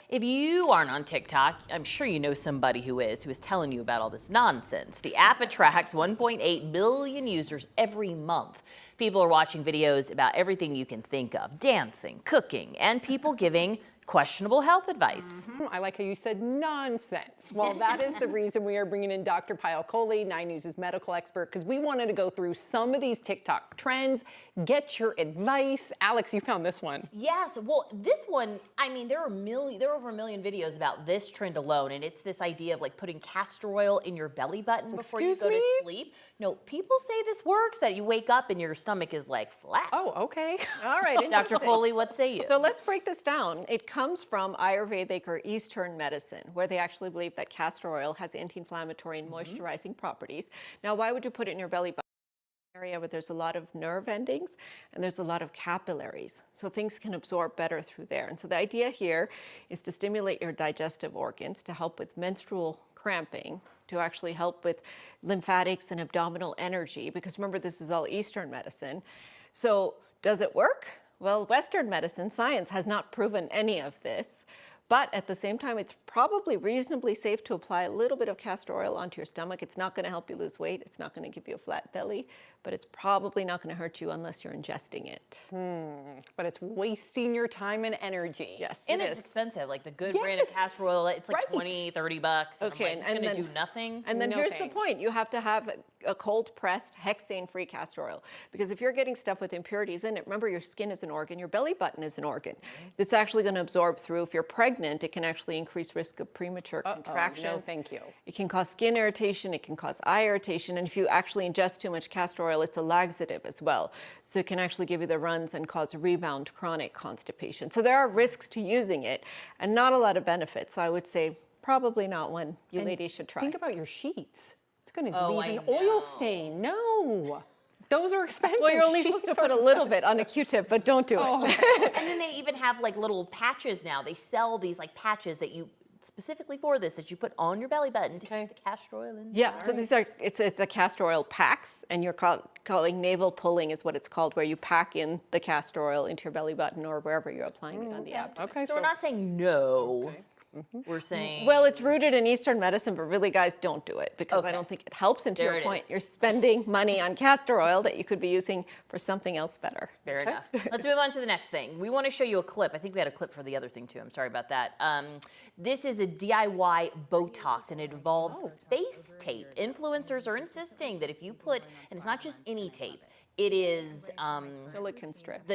If you aren't on TikTok, I'm sure you know somebody who is telling you about all this nonsense. The app attracts 1.8 billion users every month. People are watching videos about everything you can think of, dancing, cooking, and people giving questionable health advice. I like how you said nonsense. Well, that is the reason we are bringing in Dr. Payal Kohli, 9 News' medical expert, because we wanted to go through some of these TikTok trends, get your advice. Alex, you found this one. Yes, well, this one, I mean, there are over a million videos about this trend alone, and it's this idea of like putting castor oil in your belly button before you go to sleep. No, people say this works, that you wake up and your stomach is like flat. Oh, okay. All right, Dr. Kohli, what say you? So let's break this down. It comes from Ayurvedic or Eastern medicine, where they actually believe that castor oil has anti-inflammatory and moisturizing properties. Now, why would you put it in your belly button? Area where there's a lot of nerve endings and there's a lot of capillaries, so things can absorb better through there. And so the idea here is to stimulate your digestive organs, to help with menstrual cramping, to actually help with lymphatics and abdominal energy, because remember, this is all Eastern medicine. So does it work? Well, Western medicine, science has not proven any of this. But at the same time, it's probably reasonably safe to apply a little bit of castor oil onto your stomach. It's not going to help you lose weight. It's not going to give you a flat belly, but it's probably not going to hurt you unless you're ingesting it. But it's wasting your time and energy. Yes, and it's expensive. Like the good brand of castor oil, it's like 20, 30 bucks. And okay, I'm like, it's going to do nothing. And then No here's thanks. the point. You have to have a cold-pressed, hexane-free castor oil. Because if you're getting stuff with impurities in it, remember your skin is an organ, your belly button is an organ. It's actually going to absorb through. If you're pregnant, it can actually increase risk of premature contractions. No, thank you. It can cause skin irritation, it can cause eye irritation, and if you actually ingest too much castor oil, it's a laxative as well. So it can actually give you the runs and cause rebound chronic constipation. So there are risks to using it and not a lot of benefits. So I would say probably not one you ladies should try. Think about your sheets. It's going to Oh, leave I an oil know. stain. No. Those are expensive. Well, you're only Sheets supposed to are put a little bit on a Q-tip, but don't do it. And then they even have like little patches now. They sell these like patches that you specifically for this that you put on your belly button to keep the castor oil in. Yeah, so these are, it's a castor oil packs, and you're calling navel pulling is what it's called, where you pack in the castor oil into your belly button or wherever you're applying it on the abdomen. Okay, So we're not saying no. We're saying, Well, it's rooted in Eastern medicine, but really, guys, don't do it because I don't think it helps. And to There your it point, is. you're spending money on castor oil that you could be using for something else better. fair enough. Let's move on to the next thing. We want to show you a clip. I think we had a clip for the other thing too. I'm sorry about that. This is a DIY Botox, and it involves face tape. Influencers are insisting that if you put, and it's not just any tape, it is Silicon strip.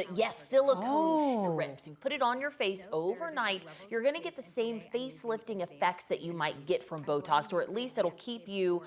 silicone strips. You put it on your face overnight. You're going to get the same facelifting effects that you might get from Botox, or at least it'll keep you,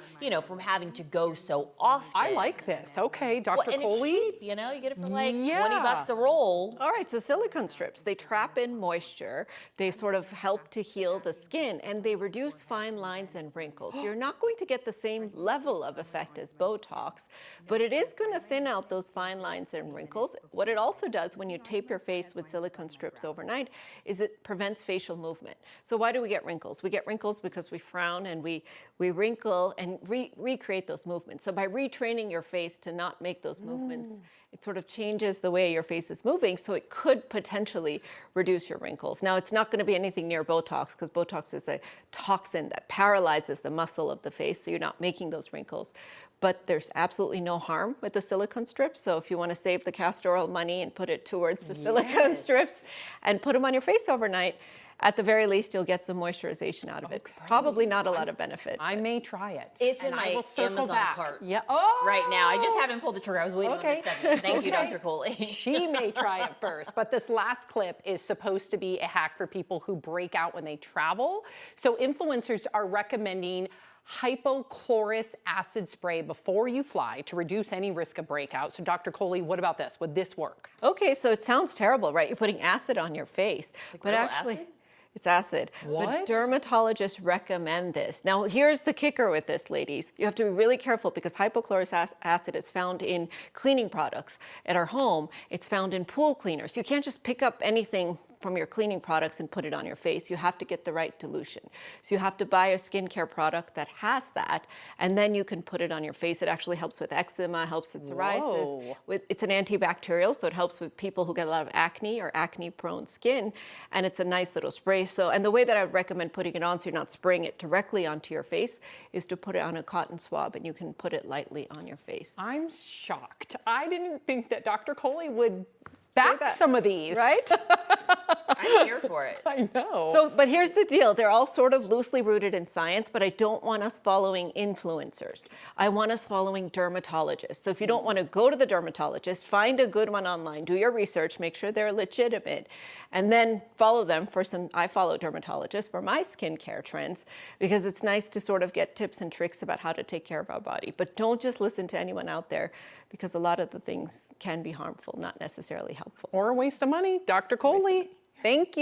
from having to go so often. I like this. Okay, Dr. And it's Kohli. cheap, you get it for like Yeah. 20 bucks a roll. All right, so silicone strips, they trap in moisture, they sort of help to heal the skin, and they reduce fine lines and wrinkles. You're not going to get the same level of effect as Botox, but it is going to thin out those fine lines and wrinkles. What it also does when you tape your face with silicone strips overnight is it prevents facial movement. So why do we get wrinkles? We get wrinkles because we frown and we wrinkle and recreate those movements. So by retraining your face to not make those movements, it sort of changes the way your face is moving, so it could potentially reduce your wrinkles. Now, it's not going to be anything near Botox, because Botox is a toxin that paralyzes the muscle of the face, so you're not making those wrinkles. But there's absolutely no harm with the silicone strips, so if you want to save the castor oil money and put it towards the silicone strips and put them on your face overnight, at the very least, you'll get some moisturization out of it. Probably not a lot of benefit. I may try it. It's and in I my will circle Amazon back. cart Yeah. right now. I just haven't pulled the trigger. I was waiting on this segment. Thank you, Dr. Kohli. She may try it first, but this last clip is supposed to be a hack for people who break out when they travel. So influencers are recommending hypochlorous acid spray before you fly to reduce any risk of breakout. So Dr. Kohli, what about this? Would this work? Okay, so it sounds terrible, right? You're putting acid on your face, but real actually, acid? it's acid. What? But dermatologists recommend this. Now, here's the kicker with this, ladies. You have to be really careful because hypochlorous acid is found in cleaning products at our home. It's found in pool cleaners. You can't just pick up anything from your cleaning products and put it on your face. You have to get the right dilution. So you have to buy a skincare product that has that, and then you can put it on your face. It actually helps with eczema, helps with psoriasis. It's an antibacterial, so it helps with people who get a lot of acne or acne-prone skin, and it's a nice little spray. So, and the way that I would recommend putting it on, so you're not spraying it directly onto your face, is to put it on a cotton swab, and you can put it lightly on your face. I'm shocked. I didn't think that Dr. Coley would back some of these. Right? I'm here for it. I know. So, but here's the deal. They're all sort of loosely rooted in science, but I don't want us following influencers. I want us following dermatologists. So if you don't want to go to the dermatologist, find a good one online, do your research, make sure they're legitimate, and then follow them for some. I follow dermatologists for my skincare trends, because it's nice to sort of get tips and tricks about how to take care of our body. But don't just listen to anyone out there, because a lot of the things can be harmful, not necessarily helpful. Or a waste of money. Dr. Coley, thank you.